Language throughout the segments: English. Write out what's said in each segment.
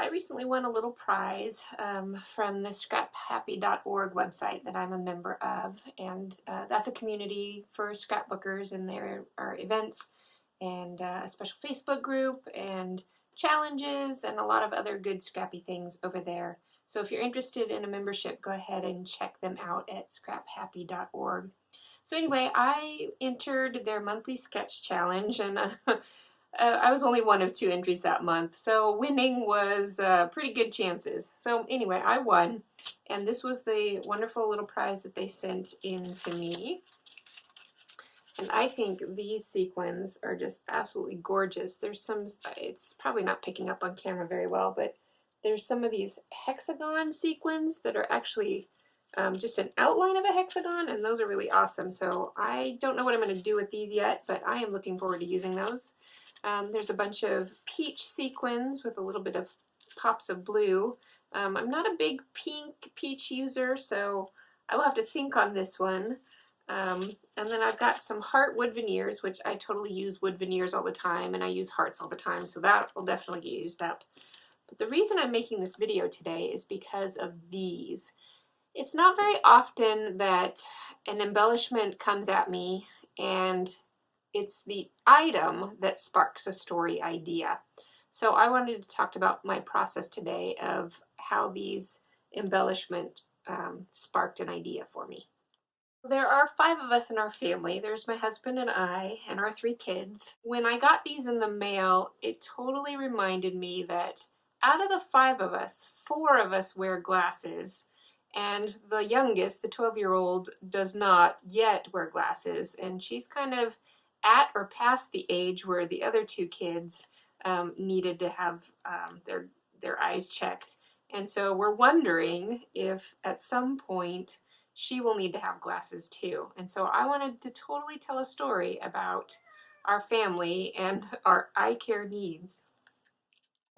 I recently won a little prize from the scraphappy.org website that I'm a member of, and that's a community for scrapbookers, and there are events and a special Facebook group and challenges and a lot of other good scrappy things over there. So if you're interested in a membership, go ahead and check them out at scraphappy.org. So anyway, I entered their monthly sketch challenge, and I was only one of 2 entries that month, so winning was pretty good chances. So anyway, I won, and this was the wonderful little prize that they sent in to me. And I think these sequins are just absolutely gorgeous. There's some, it's probably not picking up on camera very well, but there's some of these hexagon sequins that are actually just an outline of a hexagon, and those are really awesome. So I don't know what I'm going to do with these yet, but I am looking forward to using those. There's a bunch of peach sequins with a little bit of pops of blue. I'm not a big pink peach user, so I will have to think on this one. And then I've got some heart wood veneers, which I totally use wood veneers all the time, and I use hearts all the time, so that will definitely get used up. But the reason I'm making this video today is because of these. It's not very often that an embellishment comes at me and it's the item that sparks a story idea. So I wanted to talk about my process today of how these embellishment sparked an idea for me. There are 5 of us in our family. There's my husband and I and our 3 kids. When I got these in the mail, it totally reminded me that out of the 5 of us, 4 of us wear glasses, and the youngest, the 12-year-old, does not yet wear glasses, and she's kind of at or past the age where the other 2 kids needed to have their eyes checked. And so we're wondering if at some point she will need to have glasses too. And so I wanted to totally tell a story about our family and our eye care needs.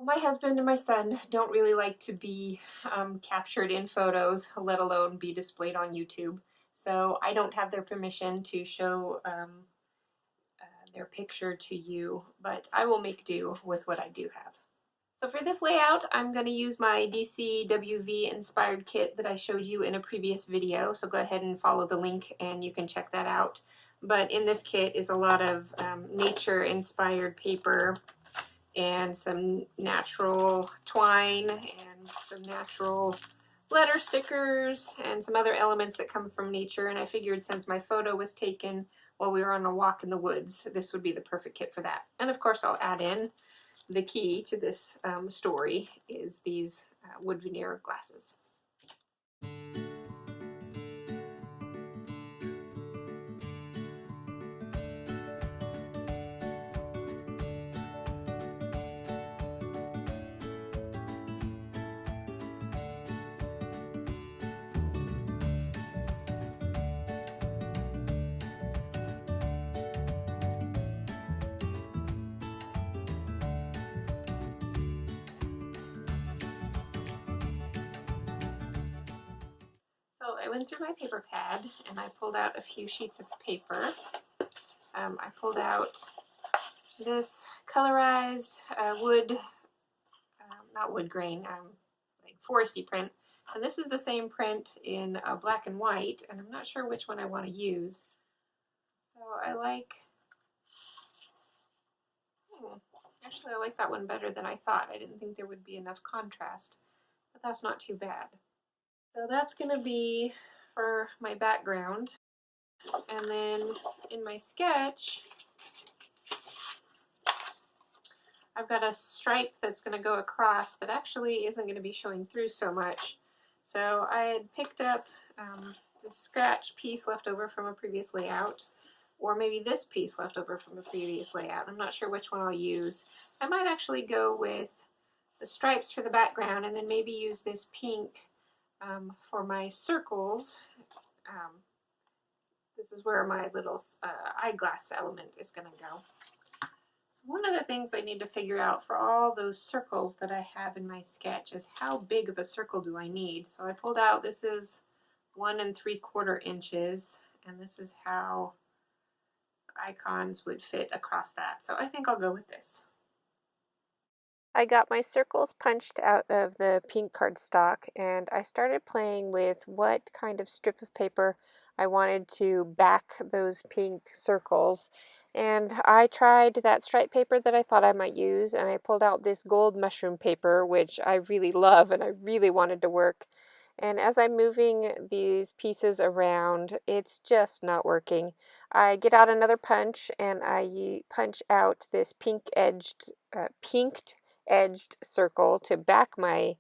My husband and my son don't really like to be captured in photos, let alone be displayed on YouTube. So I don't have their permission to show their picture to you, but I will make do with what I do have. So for this layout, I'm going to use my DCWV inspired kit that I showed you in a previous video, so go ahead and follow the link and you can check that out. But in this kit is a lot of nature inspired paper and some natural twine and some natural letter stickers and some other elements that come from nature. And I figured since my photo was taken while we were on a walk in the woods, this would be the perfect kit for that. And of course I'll add in the key to this story is these wood veneer glasses. So I went through my paper pad and I pulled out a few sheets of paper. I pulled out this colorized wood, not wood grain, like foresty print. And this is the same print in black and white, and I'm not sure which one I want to use. So I like, actually I like that one better than I thought. I didn't think there would be enough contrast, but that's not too bad. So that's going to be for my background. And then in my sketch, I've got a stripe that's going to go across that actually isn't going to be showing through so much. So I had picked up this scratch piece left over from a previous layout, or maybe this piece left over from a previous layout. I'm not sure which one I'll use. I might actually go with the stripes for the background and then maybe use this pink for my circles. This is where my little eyeglass element is going to go. So one of the things I need to figure out for all those circles that I have in my sketch is how big of a circle do I need. So I pulled out, this is 1 3/4 inches, and this is how icons would fit across that. So I think I'll go with this. I got my circles punched out of the pink cardstock, and I started playing with what kind of strip of paper I wanted to back those pink circles. And I tried that stripe paper that I thought I might use, and I pulled out this gold mushroom paper, which I really love and I really wanted to work. And as I'm moving these pieces around, it's just not working. I get out another punch and I punch out this pinked edged circle to back my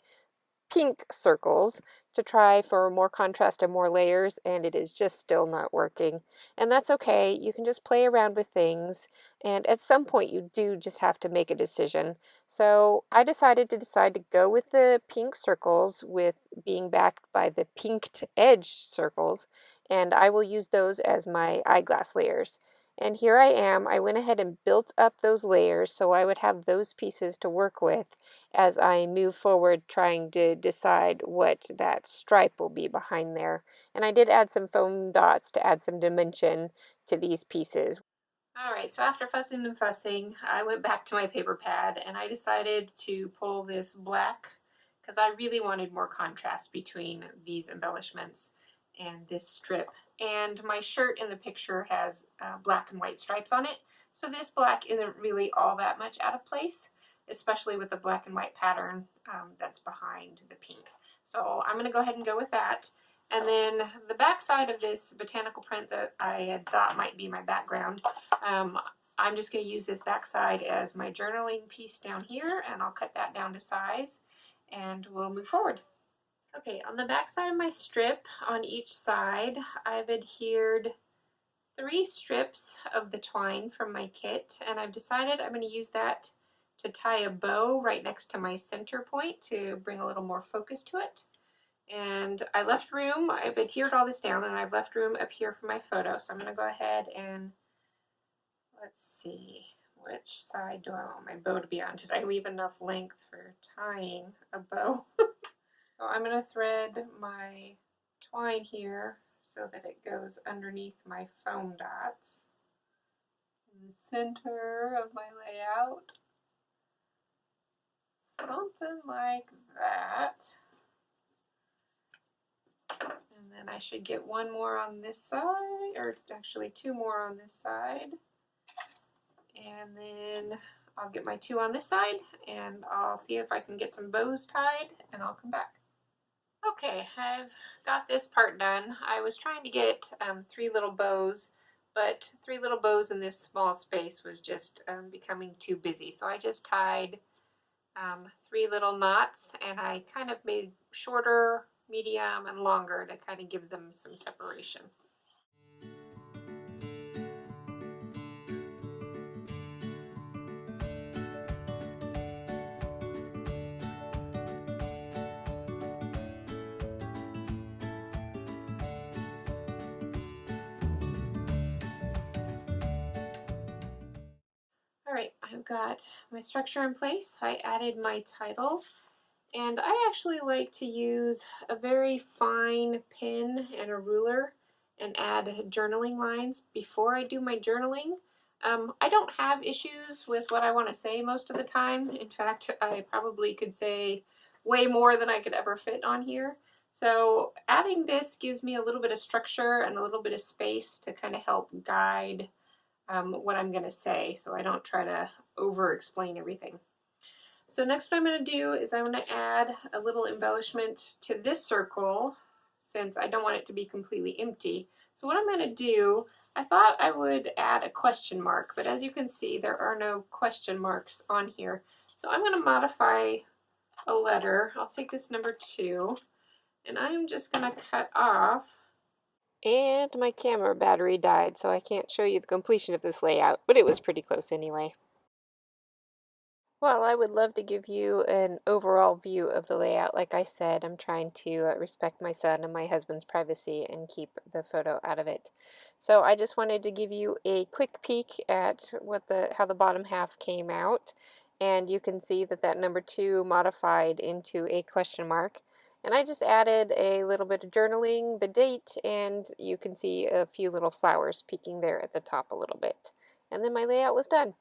pink circles to try for more contrast and more layers, and it is just still not working. And that's okay. You can just play around with things, and at some point you do just have to make a decision. So I decided to go with the pink circles with being backed by the pinked edged circles, and I will use those as my eyeglass layers. And here I am. I went ahead and built up those layers so I would have those pieces to work with as I move forward trying to decide what that stripe will be behind there. And I did add some foam dots to add some dimension to these pieces. Alright, so after fussing and fussing, I went back to my paper pad and I decided to pull this black because I really wanted more contrast between these embellishments and this strip. And my shirt in the picture has black and white stripes on it, so this black isn't really all that much out of place, especially with the black and white pattern that's behind the pink. So I'm going to go ahead and go with that. And then the back side of this botanical print that I had thought might be my background, I'm just going to use this back side as my journaling piece down here, and I'll cut that down to size and we'll move forward. Okay, on the back side of my strip, on each side, I've adhered 3 strips of the twine from my kit, and I've decided I'm going to use that to tie a bow right next to my center point to bring a little more focus to it. And I left room, I've adhered all this down, and I've left room up here for my photo. So I'm going to go ahead and, let's see, which side do I want my bow to be on? Did I leave enough length for tying a bow? So I'm going to thread my twine here so that it goes underneath my foam dots in the center of my layout. Something like that. And then I should get one more on this side, or actually 2 more on this side. And then I'll get my 2 on this side, and I'll see if I can get some bows tied, and I'll come back. Okay, I've got this part done. I was trying to get 3 little bows, but 3 little bows in this small space was just becoming too busy. So I just tied 3 little knots, and I kind of made shorter, medium, and longer to kind of give them some separation. Alright, I've got my structure in place. I added my title, and I actually like to use a very fine pen and a ruler and add journaling lines before I do my journaling. I don't have issues with what I want to say most of the time. In fact, I probably could say way more than I could ever fit on here. So adding this gives me a little bit of structure and a little bit of space to kind of help guide what I'm going to say, so I don't try to over explain everything. So next what I'm going to do is I'm going to add a little embellishment to this circle since I don't want it to be completely empty. So what I'm going to do, I thought I would add a question mark, but as you can see there are no question marks on here. So I'm going to modify a letter. I'll take this number 2 and I'm just going to cut off. And my camera battery died, so I can't show you the completion of this layout, but it was pretty close anyway. Well, I would love to give you an overall view of the layout. Like I said, I'm trying to respect my son and my husband's privacy and keep the photo out of it. So I just wanted to give you a quick peek at how the bottom half came out. And you can see that that number 2 modified into a question mark. And I just added a little bit of journaling, the date, and you can see a few little flowers peeking there at the top a little bit. And then my layout was done.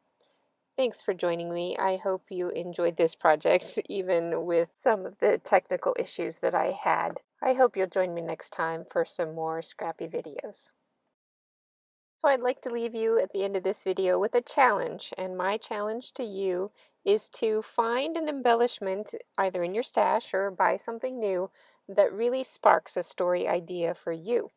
Thanks for joining me. I hope you enjoyed this project, even with some of the technical issues that I had. I hope you'll join me next time for some more scrappy videos. So I'd like to leave you at the end of this video with a challenge, and my challenge to you is to find an embellishment either in your stash or buy something new that really sparks a story idea for you.